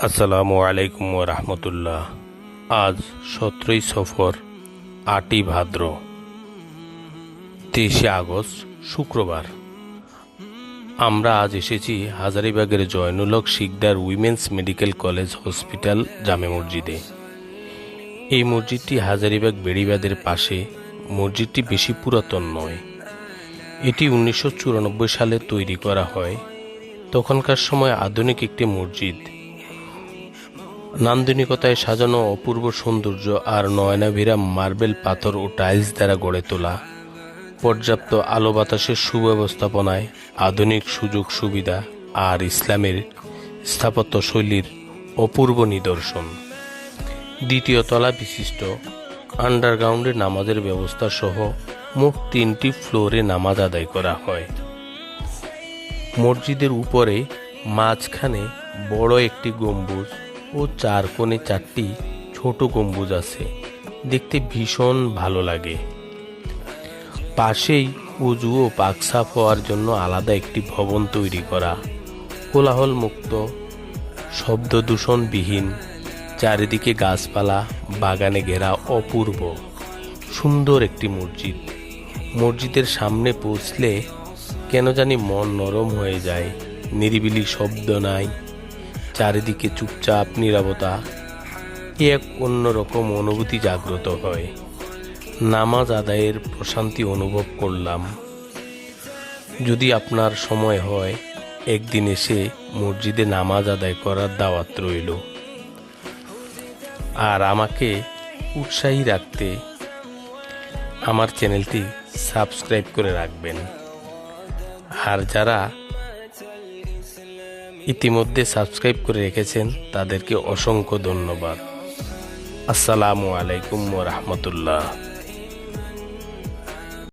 আসসালামু আলাইকুম ওয়া রাহমাতুল্লাহ। আজ 17ই সফর, 8ই ভাদ্র, 23শে আগস্ট, শুক্রবার। আমরা আজ এসেছি হাজারীবাগের Joynul Haque Sikdar women's medical college hospital জামে মসজিদে। এই মসজিদটি হাজারীবাগ বেড়িবাঁধের পাশে। মসজিদটি বেশি পুরাতন নয়। এটি 1994 সালে তৈরি করা হয়। তখনকার সময় আধুনিক একটি মসজিদ। নান্দনিকতায় সাজানো অপূর্ব সৌন্দর্য আর নয়নাভিরাম মার্বেল পাথর ও টাইলস দ্বারা গড়ে তোলা, পর্যাপ্ত আলো বাতাসের সুব্যবস্থাপনায় আধুনিক সুযোগ সুবিধা আর ইসলামের স্থাপত্য শৈলীর অপূর্ব নিদর্শন। দ্বিতীয় তলা বিশিষ্ট আন্ডারগ্রাউন্ডে নামাজের ব্যবস্থা সহ মোট 3টি ফ্লোরে নামাজ আদায় করা হয়। মসজিদের উপরে মাঝখানে বড় একটি গম্বুজ ও 4 কোণে 4টি ছোট গম্বুজ আছে। দেখতে ভীষণ ভালো লাগে। পাশেই উজু ও পাক সাফ হওয়ার জন্য আলাদা একটি ভবন তৈরি করা। কোলাহল মুক্ত, শব্দ দূষণবিহীন, চারিদিকে গাছপালা, বাগানে ঘেরা অপূর্ব সুন্দর একটি মসজিদ। মসজিদের সামনে পৌঁছলে কেন জানি মন নরম হয়ে যায়। নিরিবিলি শব্দ নাই, চারিদিকে চুপচাপ নীরবতা। এক অন্যরকম অনুভূতি জাগ্রত হয়। নামাজ আদায়ের প্রশান্তি অনুভব করলাম। যদি আপনার সময় হয়, একদিন এসে মসজিদে নামাজ আদায় করার দাওয়াত রইল। আর আমাকে উৎসাহী রাখতে আমার চ্যানেলটি সাবস্ক্রাইব করে রাখবেন। আর যারা ইতিমধ্যে সাবস্ক্রাইব করে রেখেছেন তাদেরকে অসংখ্য ধন্যবাদ। আসসালামু আলাইকুম ওয়া রাহমাতুল্লাহ।